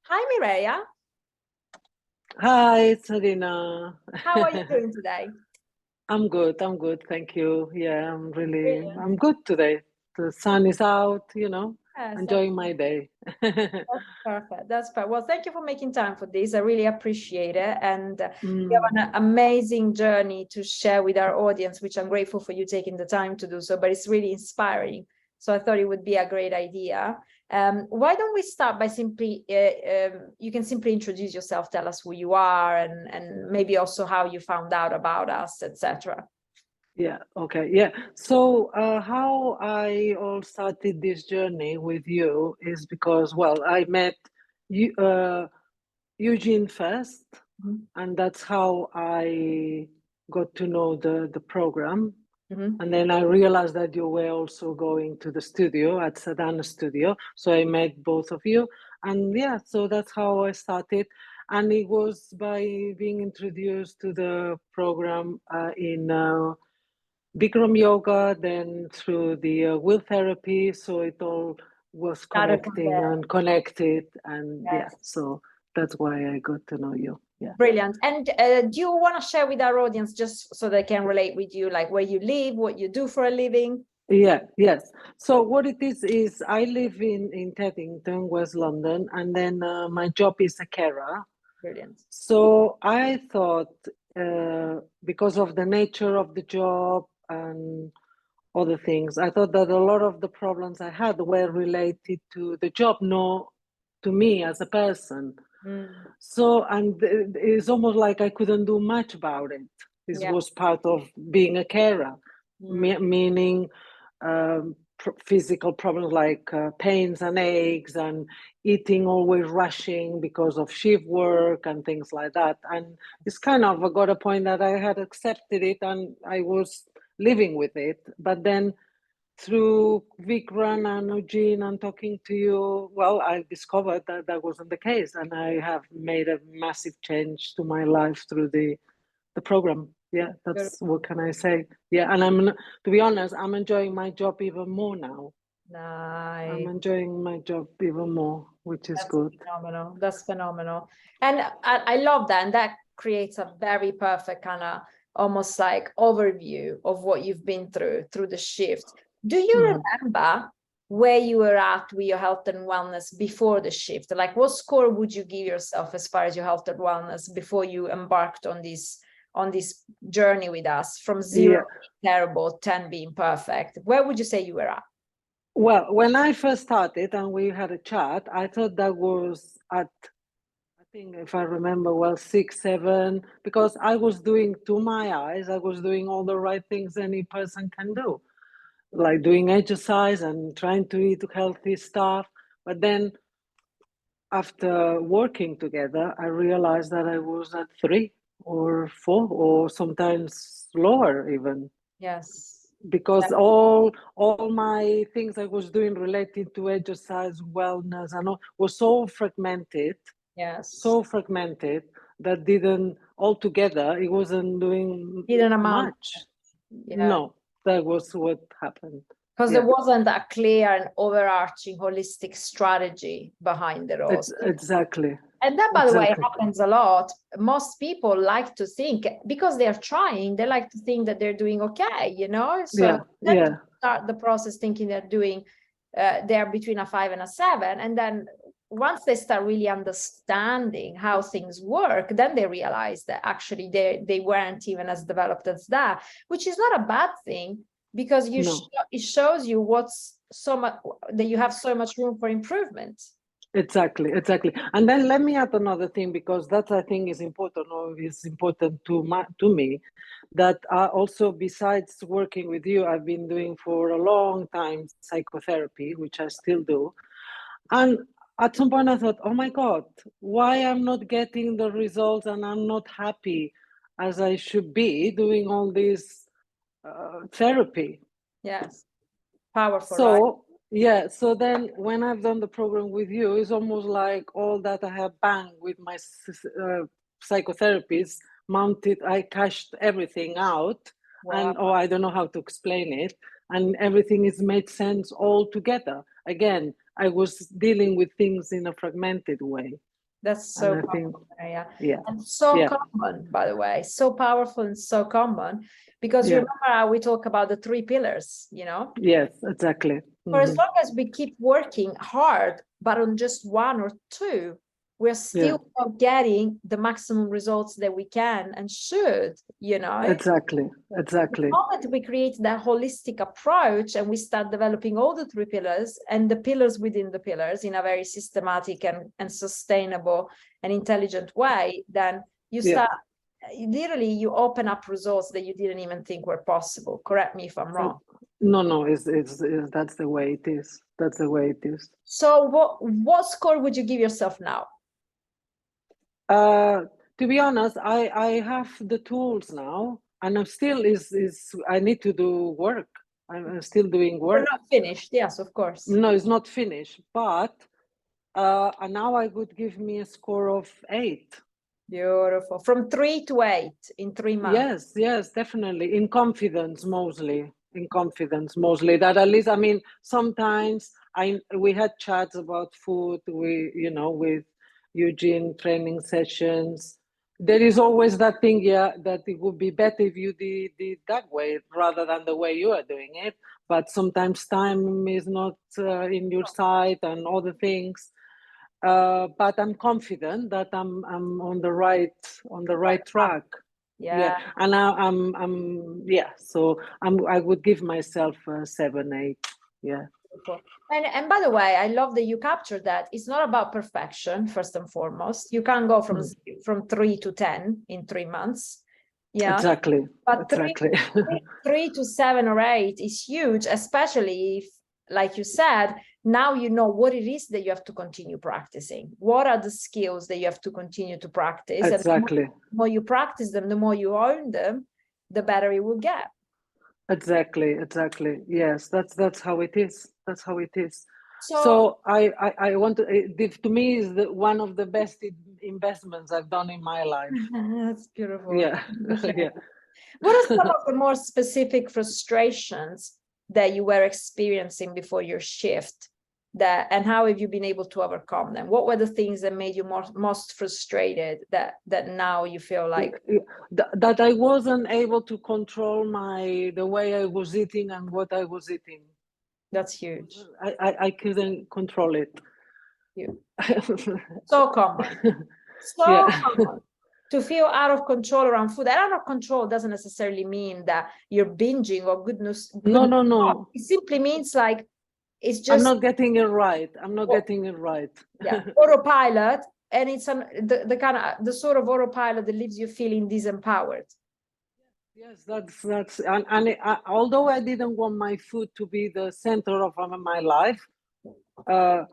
Hi, Mireia. Hi, Serena. How are you doing today? I'm good. I'm good. Thank you. Yeah, Brilliant. I'm good today. The sun is out, Yes, enjoying my day. that's perfect. That's perfect. Well, thank you for making time for this. I really appreciate it. And you Mm, have an amazing journey to share with our audience, which I'm grateful for you taking the time to do so, but it's really inspiring. So I thought it would be a great idea. Why don't we start by simply, you can simply introduce yourself, tell us who you are, and maybe also how you found out about us, etc. yeah, okay. Yeah. So, how I all started this journey with you is because, well, I met you, Eugene first, and that's how I got to know the program. Mm-hmm. And then I realized that you were also going to the studio at Sadhana Studio. So I met both of you. And yeah, so that's how I started. And it was by being introduced to the program in Bikram Yoga, then through the wheel therapy. So it all was Started from connecting there. and connected. And yeah, Yes. so that's why I got to know you. Yeah. Brilliant. And do you want to share with our audience, just so they can relate with you, like where you live, what you do for a living? Yeah, yes. So what it is I live in Teddington, West London, and then my job is a carer. Brilliant. So I thought, because of the nature of the job and other things, I thought that a lot of the problems I had were related to the job, no, to me as a person. Mm. So, and it's almost like I couldn't do much about it. This Yeah. was part of being a carer, Mm. meaning physical problems like pains and aches and eating always rushing because of shift work and things like that. And it's kind of got a point that I had accepted it and I was living with it. But then through Vikran and Eugene and talking to you, well, I discovered that that wasn't the case. And I have made a massive change to my life through the program. Yeah, Good. that's what can I say. Yeah, and I'm to be honest, I'm enjoying my job even more now. I'm Nice. enjoying my job even more, which is That's good. phenomenal. That's phenomenal. And I love that. And that creates a very perfect kind of almost like overview of what you've been through the shift. Do you Mhm. remember where you were at with your health and wellness before the shift? Like what score would you give yourself as far as your health and wellness before you embarked on this journey with us, from 0 Yeah. being terrible, 10 being perfect? Where would you say you were at? Well, when I first started and we had a chat, I thought that was at, I think if I remember well, 6, 7, because I was doing, to my eyes, I was doing all the right things any person can do, like doing exercise and trying to eat healthy stuff. But then after working together, I realized that I was at 3 or 4 or sometimes lower even, Yes. because all my things I was doing related to exercise, wellness, and all was Yes. so fragmented that didn't altogether it wasn't doing Didn't amount. much. Yeah. No, that was what happened. Because there Yeah, wasn't a clear and overarching holistic strategy behind it all. it's exactly, And that, by the way, exactly. happens a lot. Most people like to think, because they're trying, they like to think that they're doing okay, So Yeah, they tend to yeah. start the process thinking they're between a 5 and a 7. And then once they start really understanding how things work, then they realize that actually they weren't even as developed as that, which is not a bad thing, because No. it shows you what's so much, that you have so much room for improvement. Exactly, exactly. And then let me add another thing because that I think is important, or is important to me. That also, besides working with you, I've been doing for a long time psychotherapy, which I still do. And at some point, I thought, oh my God, why I'm not getting the results and I'm not happy as I should be doing all this therapy. Yes. Powerful, right? So, yeah, so then when I've done the program with you, it's almost like all that I have banged with my psychotherapists mounted, I cashed everything out, Wow. and oh, I don't know how to explain it, and everything is made sense all together. Again, I was dealing with things in a fragmented way. That's And so I think, powerful, Mireia. yeah, And so yeah, common, by the way, so powerful and so common, because you yeah, remember how we talk about the 3 pillars, you know? yes, exactly. For as Mhm. long as we keep working hard, but on just 1 or 2, we're Yeah, still not getting the maximum results that we can and should, you know? exactly, The exactly. moment we create that holistic approach and we start developing all the 3 pillars and the pillars within the pillars in a very systematic and sustainable and intelligent way, then you Yeah. start, literally, you open up results that you didn't even think were possible. Correct me if I'm wrong. No, no, it's that's the way it is. That's the way it is. So what score would you give yourself now? To be honest, I have the tools now, and I'm still is I need to do work. I'm still doing You're work. not finished, yes, of course. No, it's not finished, but and now I would give me a score of 8. Beautiful. From 3 to 8 in 3 months. Yes, yes, definitely. In confidence, mostly. In confidence, mostly. That at least, I mean, sometimes we had chats about food. With Eugene training sessions. There is always that thing, yeah, that it would be better if you did it that way rather than the way you are doing it. But sometimes time is not in your side and other things. But I'm confident that I'm on the right track. Yeah, Yeah. and I'm yeah. So I would give myself 7, 8. Yeah, And by the way, I love that you captured that. It's not about perfection, first and foremost. You can't go from Mm. from 3 to 10 in 3 months. Yeah. Exactly, But exactly. 3 to 7 or 8 is huge, especially if, like you said, now you know what it is that you have to continue practicing. What are the skills that you have to continue to practice? And Exactly, the more you practice them, the more you own them, the better it will get. exactly. Yes, that's how it is. That's how it is. So So I want to. To me is one of the best investments I've done in my life. that's beautiful. Yeah, yeah. What are some of the more specific frustrations that you were experiencing before your shift? And how have you been able to overcome them? What were the things that made you most frustrated that now you feel like That I wasn't able to control the way I was eating and what I was eating. that's huge? I couldn't control it. You so common, so Yeah. common to feel out of control around food. And out of control doesn't necessarily mean that you're binging or goodness. No, no, no. It simply means like it's I'm just not getting it right. I'm not getting it right. yeah, autopilot, and it's the kind of the sort of autopilot that leaves you feeling disempowered. Yes, that's although I didn't want my food to be the center of my life, uh,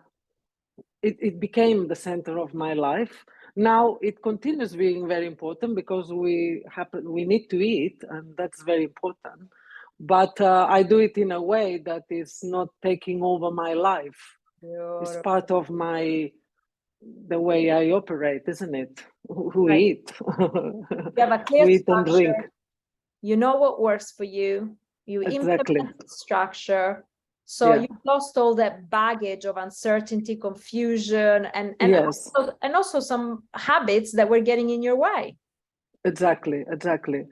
it became the center of my life. Now it continues being very important because we need to eat, and that's very important. But I do it in a way that is not taking over my life. It's Beautiful. part of the way I operate, isn't it? Who Right. eat, You have a clear who eat and drink. structure. You know what works for you. You Exactly. implement the structure. So Yeah. you've lost all that baggage of uncertainty, confusion, Yes. and also some habits that were getting in your way. Exactly. Exactly.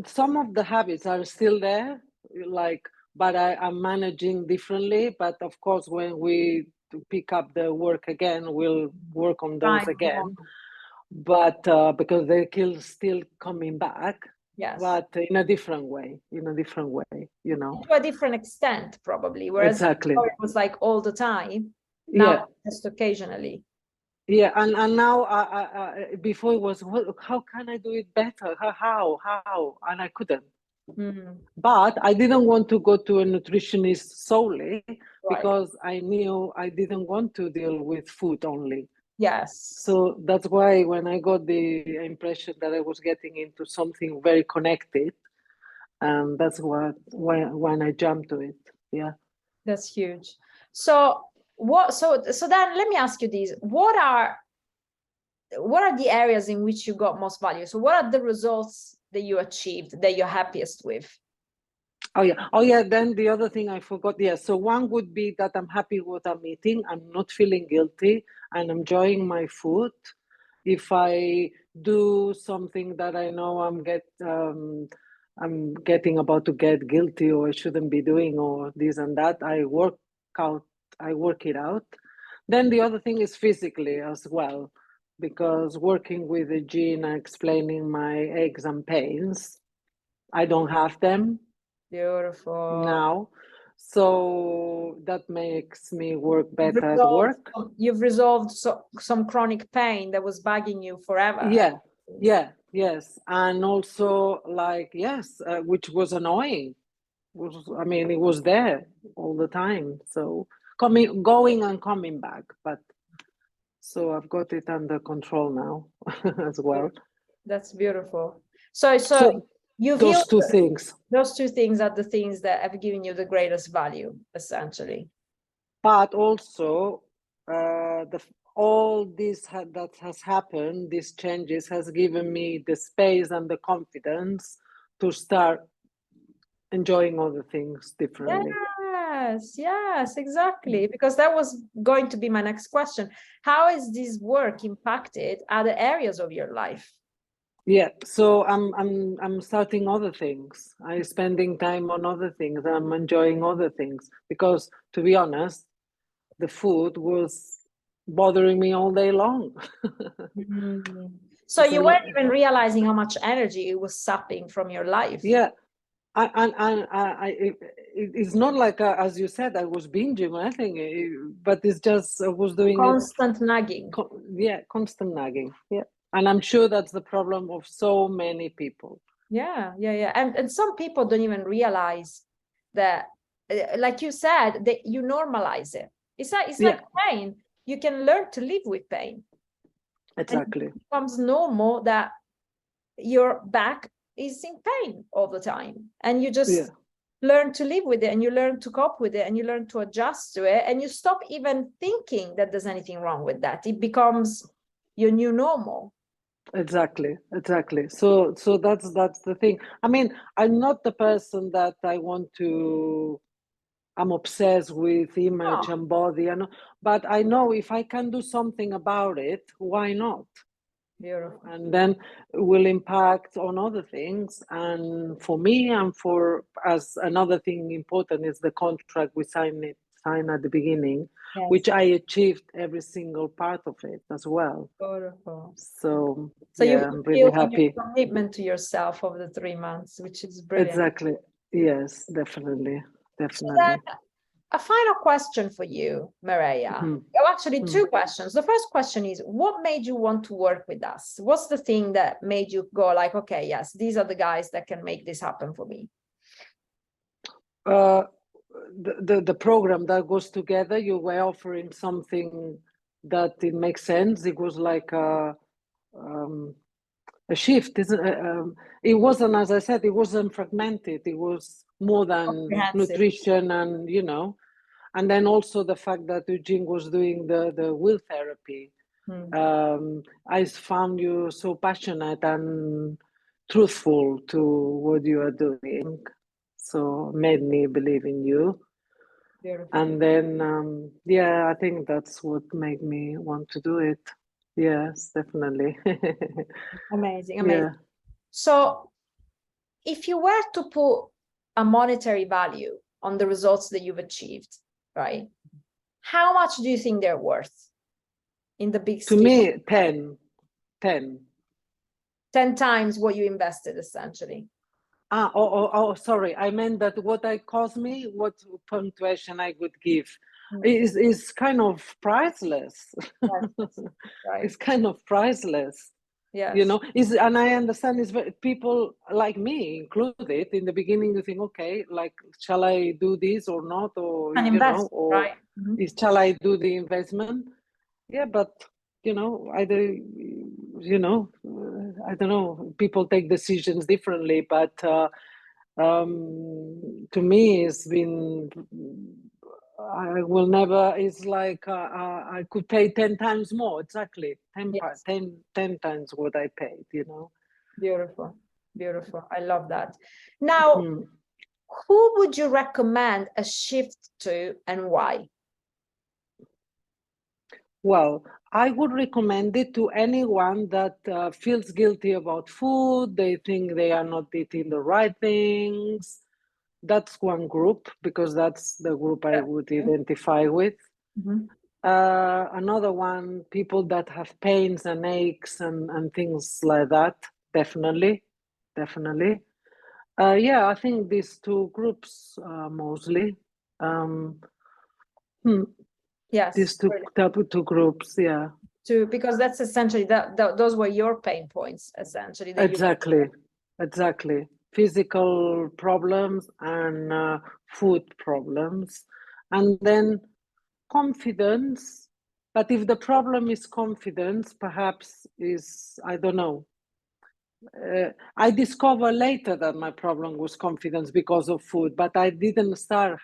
Some of the habits are still there, like, but I'm managing differently. But of course, when we pick up the work again, we'll work on those Right. again. But because they're still coming back, Yes. but in a different way, To a different extent, probably. Whereas Exactly. before it was like all the time. Yeah. Now just occasionally. Yeah, and now before it was, how can I do it better? How? And I couldn't. Mm, But I didn't want to go to a nutritionist solely right. because I knew I didn't want to deal with food only. Yes. So that's why when I got the impression that I was getting into something very connected, and that's when I jumped to it. Yeah. That's huge. So so then let me ask you this. What are the areas in which you got most value? So what are the results that you achieved that you're happiest with? Oh yeah. Then the other thing I forgot. Yeah. So one would be that I'm happy with what I'm eating. I'm not feeling guilty. and enjoying my food. If I do something that I know I'm getting about to get guilty, or I shouldn't be doing, or this and that, I work it out. Then the other thing is physically as well, because working with the gene and explaining my aches and pains, I don't have them Beautiful. now. So that makes me work better at work. You've resolved some chronic pain that was bugging you forever. Yes. And also, like, yes, which was annoying. It was there all the time. So going and coming back. But so I've got it under control now as well. That's beautiful. So you feel those two things. Those two things are the things that have given you the greatest value, essentially. But also, all this that has happened, these changes, has given me the space and the confidence to start enjoying other things differently. Yes, exactly. Because that was going to be my next question. How has this work impacted other areas of your life? Yeah, so I'm starting other things. I'm spending time on other things. I'm enjoying other things, because, to be honest, the food was bothering me all day long. So you weren't even realizing how much energy it was sapping from your life. Yeah, it's not like, as you said, I was binging or anything, but it's just I was doing constant nagging. Constant nagging. Yeah, and I'm sure that's the problem of so many people. Yeah. And some people don't even realize that, like you said, that you normalize it. It's like pain. You can learn to live with pain. Exactly. And it becomes normal that your back is in pain all the time, and you just learn to live with it, and you learn to cope with it, and you learn to adjust to it, and you stop even thinking that there's anything wrong with that. It becomes your new normal. Exactly. So that's the thing. I'm not the person that I'm obsessed with image and body, but I know if I can do something about it, why not? Beautiful. And then it will impact on other things. And for me, and as another thing important is the contract we signed at the beginning, which I achieved every single part of it as well. Beautiful. So yeah, I'm really happy. Your commitment to yourself over the 3 months, which is brilliant. Exactly. Yes, definitely. So then, a final question for you, Mireia. Actually, 2 questions. The first question is, what made you want to work with us? What's the thing that made you go like, okay, yes, these are the guys that can make this happen for me? The program that goes together, you were offering something that it makes sense. It was like a shift. It wasn't, as I said, it wasn't fragmented. It was more than nutrition, and and then also the fact that Eugene was doing the wheel therapy. I found you so passionate and truthful to what you are doing, so made me believe in you. Beautiful. And then I think that's what made me want to do it. Yes, definitely. Amazing. So if you were to put a monetary value on the results that you've achieved, right, how much do you think they're worth in the big scheme? To me, 10 times what you invested, essentially. Sorry, I meant that what it cost me, what punctuation I would give, is kind of priceless. Right. It's kind of priceless. Yes. And I understand people like me included. In the beginning, you think, okay, like, shall I do this or not, or invest, or shall I do the investment? Yeah, but either I don't know. People take decisions differently, but to me, it's been. I will never. It's like I could pay 10 times more. Exactly, 10 times what I paid. Beautiful. I love that. Now, who would you recommend a shift to, and why? Well, I would recommend it to anyone that feels guilty about food. They think they are not eating the right things. That's one group, because that's the group I would identify with. Mhm. Another one, people that have pains and aches and things like that. Definitely, definitely. Yeah, I think these two groups mostly. Um, hmm, Yes, these two groups, yeah. because that's essentially those were your pain points, essentially, that you. Exactly, exactly. Physical problems and food problems. And then confidence. But if the problem is confidence, perhaps is, I don't know. I discovered later that my problem was confidence because of food, but I didn't start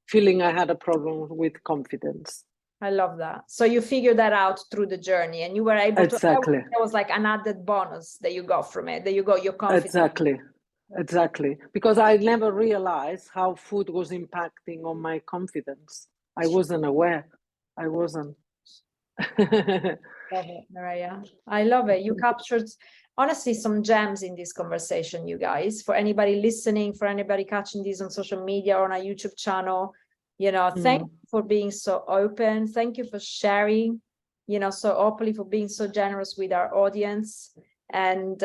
feeling I had a problem with confidence. I love that. So you figured that out through the journey, and you were able to. Exactly. That was like an added bonus that you got from it. That you got your confidence. Exactly. Because I never realized how food was impacting on my confidence. I wasn't aware. I wasn't. Love it, Mireia. I love it. You captured, honestly, some gems in this conversation, you guys. For anybody listening, for anybody catching this on social media or on our YouTube channel, thank you for being so open. Thank you for sharing, so openly, for being so generous with our audience. And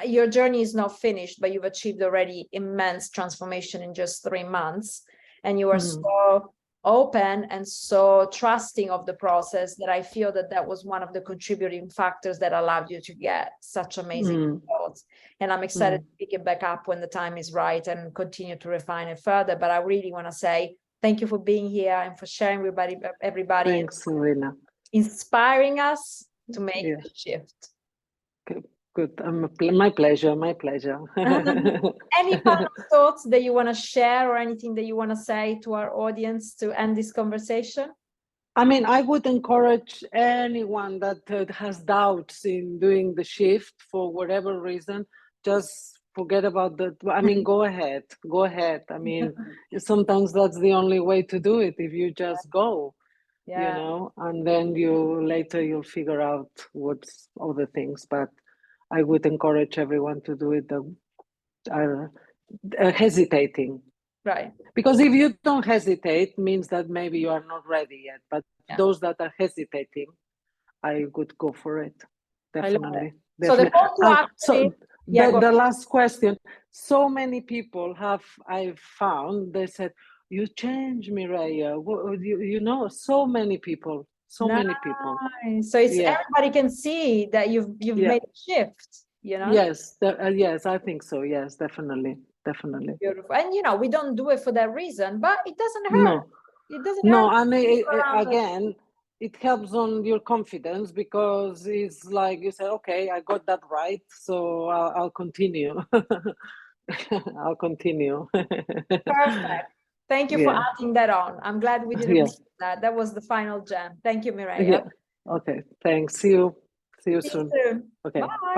your journey is not finished, but you've achieved already immense transformation in just 3 months. And you are so open and so trusting of the process that I feel that was one of the contributing factors that allowed you to get such amazing results. And I'm excited to pick it back up when the time is right and continue to refine it further. But I really want to say thank you for being here and for sharing with everybody. Thanks, Serena. Inspiring us to make the shift. Good. My pleasure. My pleasure. Any final thoughts that you want to share or anything that you want to say to our audience to end this conversation? I mean, I would encourage anyone that has doubts in doing the shift for whatever reason, just forget about that. I mean, go ahead. Go ahead. I mean, sometimes that's the only way to do it, if you just go, and then you'll figure out what's other things. But I would encourage everyone to do it hesitating. Right. Because if you don't hesitate, means that maybe you are not ready yet. But those that are hesitating, I would go for it. Definitely. So the call to action the last question. So many people I've found, they said, you changed, Mireia. So many people. So many people. So it's everybody can see that you've made a shift, Yes, yes, I think so. Yes, definitely. Beautiful. And we don't do it for that reason, but it doesn't hurt. It doesn't hurt. No, and again, it helps on your confidence, because it's like you say, okay, I got that right, so I'll continue. I'll continue. Perfect. Thank you for adding that on. I'm glad we didn't miss that. That was the final gem. Thank you, Mireia. Okay, thanks. See you soon. Okay, bye.